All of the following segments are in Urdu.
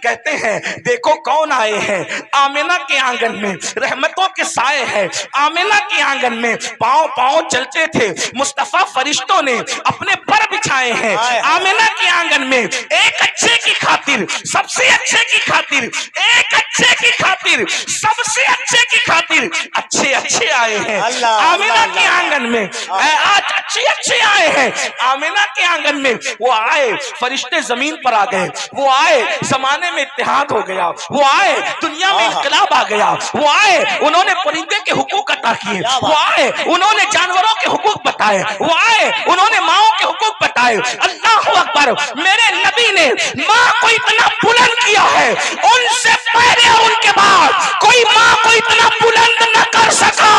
کہتے ہیں دیکھو کون آئے ہیں آمینہ کے آنگن میں، رحمتوں کے سائے ہیں آمینہ کے آنگن میں، پاؤں پاؤں چلتے تھے مصطفیٰ، فرشتوں نے اپنے پر بچھائے ہیں آمینہ کے آنگن میں، ایک اچھے کی خاطر، سب سے اچھے کی خاطر، ایک اچھے کی خاطر، سب سے اچھے کی خاطر اچھے اچھے آئے ہیں آمینہ کے آنگن میں، آج اچھے اچھے آئے ہیں آمینہ کے آنگن میں۔ وہ آئے فرشتے زمین پر آ گئے، وہ آئے زمانے میں اتحاد ہو گیا، وہ آئے دنیا میں انقلاب آ گیا، وہ آئے انہوں نے پرندے کے حقوق عطا کیے، وہ آئے انہوں نے جانوروں کے حقوق بتائے، وہ آئے انہوں نے ماؤں کے حقوق بتائے۔ اللہ اکبر، میرے نبی نے ماں کو اتنا بلند کیا ہے، ان سے پہلے ان کے بعد کوئی ماں کو اتنا بلند نہ کر سکا۔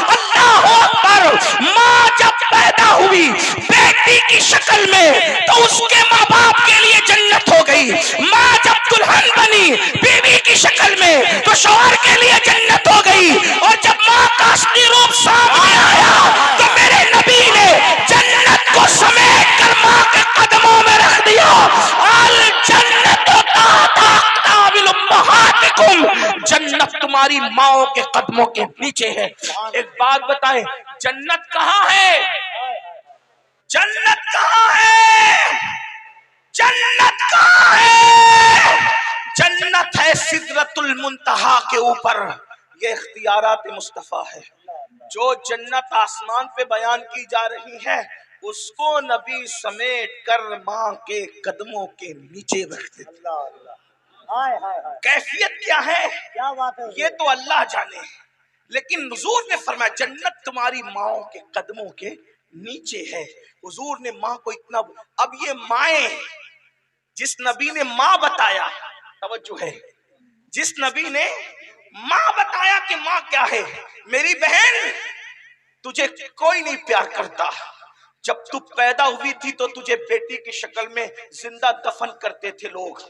اللہ اکبر، ماں جب پیدا ہوئی بیٹی کی شکل میں تو اس کے ماں باپ کے لیے جنت ہو گئی، ماں جب دلہن بنی بیوی کی شکل میں تو شوہر کے لیے جنت ہو گئی، اور جب ماں کا اصلی روپ سامنے آیا تو میرے نبی نے جنت کو سمیٹ کر ماں کے قدموں میں رکھ دیا۔ الجنت تحت اقدام امہاتکم، جنت تمہاری ماؤں کے قدموں کے نیچے ہے۔ ایک بات بتائیں، جنت کہاں ہے؟ جنت کہاں ہے؟ جنت کہاں ہے؟ جنت ہے سدرۃ المنتہا کے اوپر، یہ اختیارات مصطفیٰ ہے۔ جو جنت آسمان پہ بیان کی جا رہی ہے اس کو نبی سمیٹ کر ماں کے قدموں کے نیچے رکھ دیتے۔ کیفیت کیا ہے یہ تو اللہ جانے، لیکن حضور نے فرمایا جنت تمہاری ماؤں کے قدموں کے نیچے ہے۔ حضور نے ماں کو اتنا، اب یہ مائیں، جس نبی نے ماں بتایا، توجہ ہے، جس نبی نے ماں بتایا کہ ماں کیا ہے، میری بہن تجھے کوئی نہیں پیار کرتا، جب تو پیدا ہوئی تھی تو تجھے بیٹی کی شکل میں زندہ دفن کرتے تھے لوگ،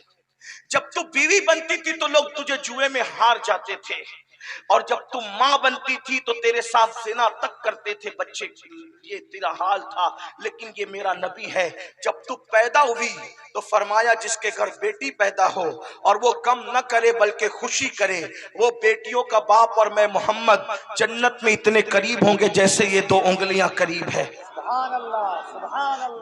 جب تو بیوی بنتی تھی تو لوگ تجھے جوئے میں ہار جاتے تھے، اور جب تم ماں بنتی تھی تو تیرے ساتھ زنا تک کرتے تھے بچے، یہ تیرا حال تھا، لیکن یہ میرا نبی ہے، جب تو پیدا ہوئی تو فرمایا جس کے گھر بیٹی پیدا ہو اور وہ غم نہ کرے بلکہ خوشی کرے، وہ بیٹیوں کا باپ اور میں محمد جنت میں اتنے قریب ہوں گے جیسے یہ دو انگلیاں قریب ہے۔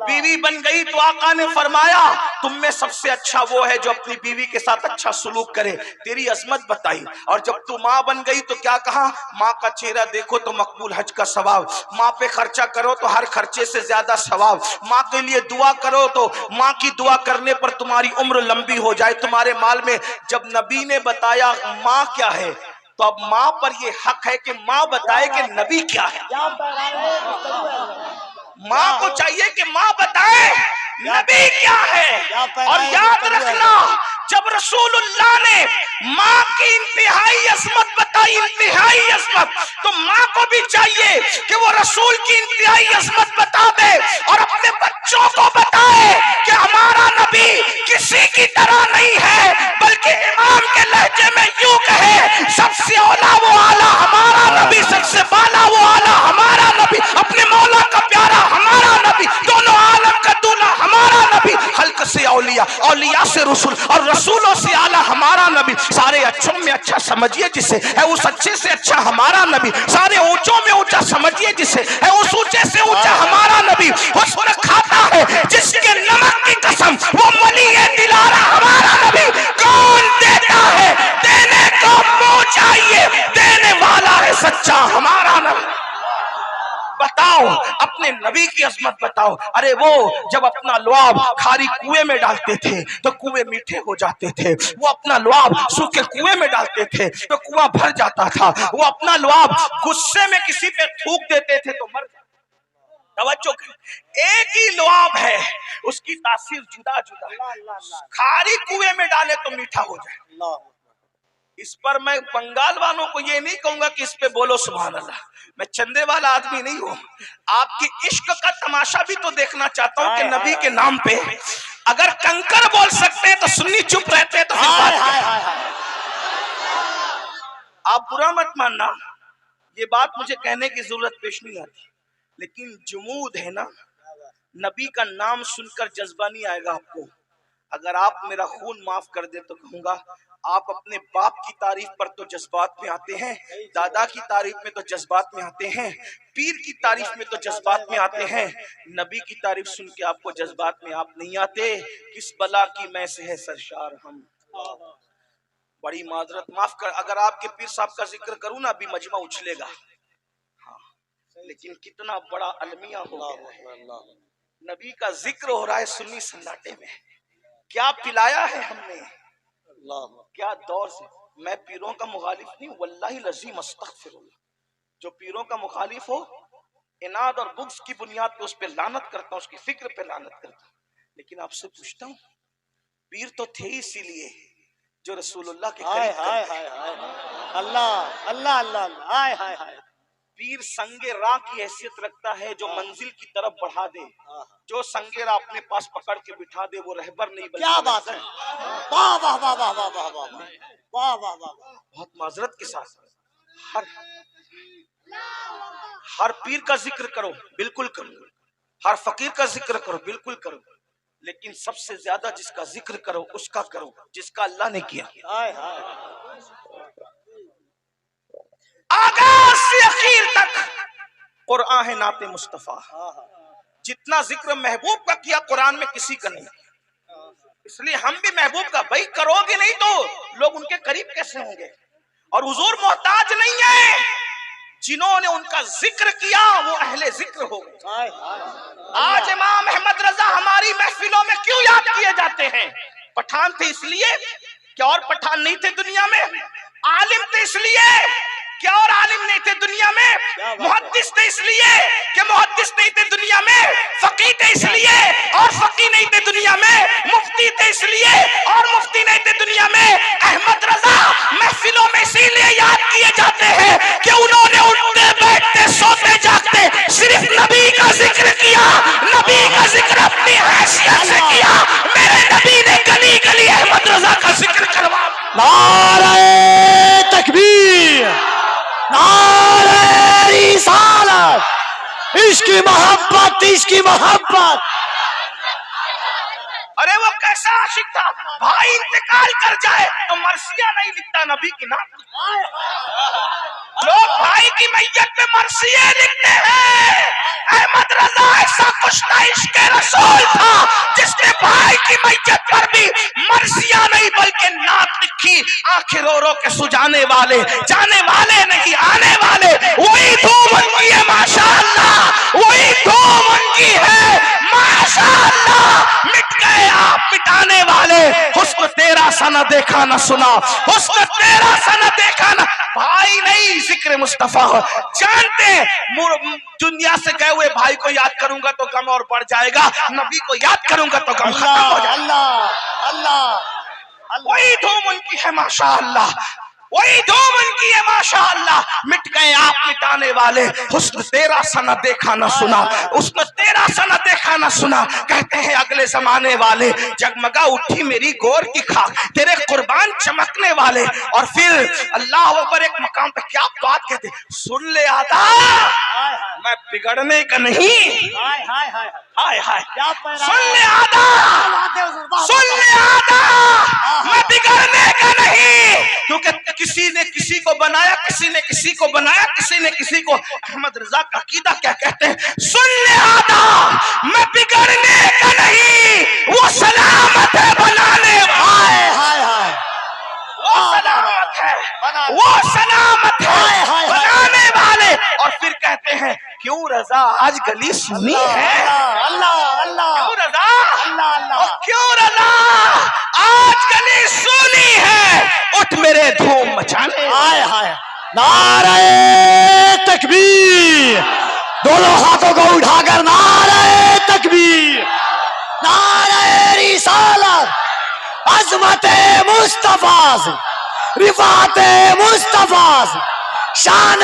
بیوی بن گئی تو آقا نے فرمایا تم میں سب سے اچھا وہ ہے جو اپنی بیوی کے ساتھ اچھا سلوک کرے، تیری عظمت بتائی، اور جب تو ماں بن گئی تو کیا کہا، ماں کا چہرہ دیکھو تو مقبول حج کا ثواب، ماں پہ خرچہ کرو تو ہر خرچے سے زیادہ ثواب، ماں کے لیے دعا کرو تو ماں کی دعا کرنے پر تمہاری عمر لمبی ہو جائے تمہارے مال میں۔ جب نبی نے بتایا ماں کیا ہے تو اب ماں پر یہ حق ہے کہ ماں بتائے کہ نبی کیا ہے۔ ماں کو چاہیے کہ ماں بتائے نبی کیا ہے، اور یاد رکھنا جب رسول اللہ نے ماں کی انتہائی عظمت بتائی، انتہائی عظمت، تو ماں کو بھی چاہیے کہ وہ رسول کی انتہائی عظمت بتا دے اور اپنے بچوں کو بتائے کہ ہمارا نبی کسی کی طرح نہیں ہے، بلکہ امام کے لہجے میں یوں کہے سب سے اولا وہ اعلیٰ ہمارا نبی، سب سے بالا وہ اعلیٰ ہمارا نبی، اپنے مولا کا پیارا ہمارا نبی، دونوں عالم کا دولہ ہمارا نبی، خلق سے اولیاء، اولیاء سے رسول، اور رسولوں سے اعلیٰ ہمارا نبی، سارے اچھوں میں اچھا سمجھیے جسے، ہے اس اچھے سے اچھا ہمارا نبی، سارے اونچوں میں اونچا سمجھیے جسے، ہے اس اونچے سے اونچا ہمارا نبی، حسن کھاتا ہے جس کے نمک کی قسم، وہ ولی دلارہ ہمارا نبی، کون دیتا ہے دینے کو منہ چاہیے، دینے والا ہے سچا ہمارا نبی۔ بتاؤ اپنے نبی کی عظمت بتاؤ۔ ارے وہ جب اپنا لعاب کھاری کنویں میں ڈالتے تھے تو کنویں میٹھے ہو جاتے تھے، وہ اپنا لعاب سوکھے کنویں میں ڈالتے تھے تو کنواں بھر جاتا تھا، وہ اپنا لعاب غصے میں کسی پہ تھوک دیتے تھے تو مر جاتا۔ توجہ کریں، ایک ہی لعاب ہے، اس کی تاثیر جدا جدا، کھاری کنویں میں ڈالے تو میٹھا ہو جائے۔ اس پر میں بنگال والوں کو یہ نہیں کہوں گا کہ اس پہ بولو سبحان اللہ، میں چندے والا آدمی نہیں ہوں، آپ کی عشق کا تماشا بھی تو دیکھنا چاہتا ہوں کہ نبی کے نام پہ اگر کنکر بول سکتے ہیں تو سنی چپ رہتے ہیں تو پھر بات کیا؟ آپ برا مت ماننا، یہ بات مجھے کہنے کی ضرورت پیش نہیں آتی، لیکن جمود ہے نا، نبی کا نام سن کر جذبہ نہیں آئے گا آپ کو، اگر آپ میرا خون معاف کر دیں تو کہوں گا آپ اپنے باپ کی تعریف پر تو جذبات میں آتے ہیں، دادا کی تعریف میں تو جذبات میں آتے ہیں، پیر کی تعریف میں تو جذبات میں آتے ہیں، نبی کی تعریف سن کے آپ کو جذبات میں آپ نہیں آتے۔ کس بلا کی میں سے ہے سرشار ہم، بڑی معذرت، معاف کر اگر آپ کے پیر صاحب کا ذکر کروں نا ابھی مجمع اچھلے گا، ہاں لیکن کتنا بڑا المیہ ہو گیا ہے، نبی کا ذکر ہو رہا ہے سنی سناٹے میں، کیا پلایا ہے ہم نے، کیا دور سے۔ میں پیروں کا مخالف نہیں، واللہ العظیم استغفر اللہ، جو پیروں کا مخالف ہو اناد اور بغض کی بنیاد پہ اس پہ لعنت کرتا ہوں، اس کی فکر پہ لعنت کرتا ہوں، لیکن آپ سے پوچھتا ہوں پیر تو تھے اسی لیے جو رسول اللہ کے قریب کرتے ہیں۔ اللہ اللہ اللہ ہائے ہائے ہائے، پیر سنگ راہ کی حیثیت رکھتا ہے جو منزل کی طرف بڑھا دے، جو سنگ راہ اپنے پاس پکڑ کے بٹھا دے وہ رہبر نہیں بلکہ کیا بات ہے، واہ واہ واہ واہ واہ واہ واہ واہ واہ واہ، بہت معذرت کے ساتھ ہر پیر کا ذکر کرو، بالکل کرو، ہر فقیر کا ذکر کرو، بالکل کرو، لیکن سب سے زیادہ جس کا ذکر کرو اس کا کرو جس کا اللہ نے کیا۔ آغاز سے اخیر تک قرآن ہے نعت مصطفیٰ، جتنا ذکر محبوب کا کیا قرآن میں کسی کا نہیں، اس لیے ہم بھی محبوب کا، بھائی کرو گے نہیں تو لوگ ان کے قریب کیسے ہوں گے، اور حضور محتاج نہیں ہے، جنہوں نے ان کا ذکر کیا وہ اہل ذکر ہو گئے۔ آج امام احمد رضا ہماری محفلوں میں کیوں یاد کیے جاتے ہیں؟ پٹھان تھے اس لیے کہ اور پٹھان نہیں تھے دنیا میں، عالم تھے اس لیے کہ اور عالم نہیں تھے دنیا میں، محدث تھے اس لیے کہ محدث نہیں تھے دنیا میں، فقیہ تھے اس لیے اور فقیہ نہیں تھے دنیا میں، مفتی تھے اس لیے اور مفتی نہیں تھے دنیا میں۔ احمد رضا محفلوں میں اسی لیے یاد کیے جاتے ہیں کہ انہوں نے اٹھتے بیٹھتے سوتے جاگتے صرف نبی کا ذکر کیا، نبی کا ذکر اپنی حیثیت سے کیا۔ میرے نبی نے گلی گلی احمد رضا کا ذکر کروا۔ نعرہ تکبیر، نعرہ رسالت، عشق کی محبت، عشق کی محبت۔ ارے وہ کیسا عاشق تھا، بھائی انتقال کر جائے تو مرثیہ نہیں لکھتا نبی کی نام، لوگ بھائی کی میت پہ مرثیے لکھتے ہیں۔ احمد رضا ایسا کشتہ عشق رسول تھا جس نے بھائی کی میت پر بھی مرثیہ نہیں بلکہ نعت لکھی۔ آنکھیں رو رو کے سجانے والے، جانے والے نہیں آنے والے، وہی دھوم ان کی ہے ماشاءاللہ، وہی دھوم ان کی ہے ماشاءاللہ۔ مٹ گئے آپ مٹانے والے، حسن تیرا سا نہ دیکھا نہ سنا، حسن تیرا سا نہ دیکھا نہ، بھائی نہیں ذکر مصطفیٰ جانتے دنیا سے گئے ہوئے بھائی کو یاد کروں گا تو غم اور بڑھ جائے گا، نبی کو یاد کروں گا تو غم ختم ہو جائے گا۔ اللہ اللہ، وہی دھوم ان کی ہے ماشاءاللہ، وہی دھوم ان کی ہے ماشاءاللہ۔ مٹ گئے آپ مٹانے والے، حسن تیرا سا نہ دیکھا نہ سنا، حسن تیرا سا نہ دیکھا نہ سنا۔ کہتے ہیں اگلے زمانے والے جگمگا اٹھی میری گور کی خاک، تیرے قربان چمکنے والے۔ اور پھر اللہ اکبر ایک مقام پہ کیا بات کہتے، سن لے آدھا میں بگڑنے کا نہیں، ہائے ہائے سن لے آدھا، سن لے آدھا میں بگڑنے کا نہیں، کیونکہ کسی نے کسی کو بنایا، کسی نے کسی کو بنایا، کسی نے کسی کو۔ احمد رضا کا عقیدہ کیا کہتے ہیں، سن لے آدھا میں بگڑنے کا نہیں، وہ سلامت ہے بنانے والے، وہ سلامت ہے، وہ سلامت ہے بنانے والے۔ اور پھر کہتے ہیں کیوں رضا آج گلی سنی ہے، کیوں رضا، اور کیوں رضا آج گلی سنی ہے، اٹھ میرے دھوم مچانے۔ نعرہ تکبیر، دونوں ہاتھوں کو اٹھا کر نعرہ تکبیر، نعرہ رسالت، عظمت مصطفیٰ، رفعت مصطفیٰ، شان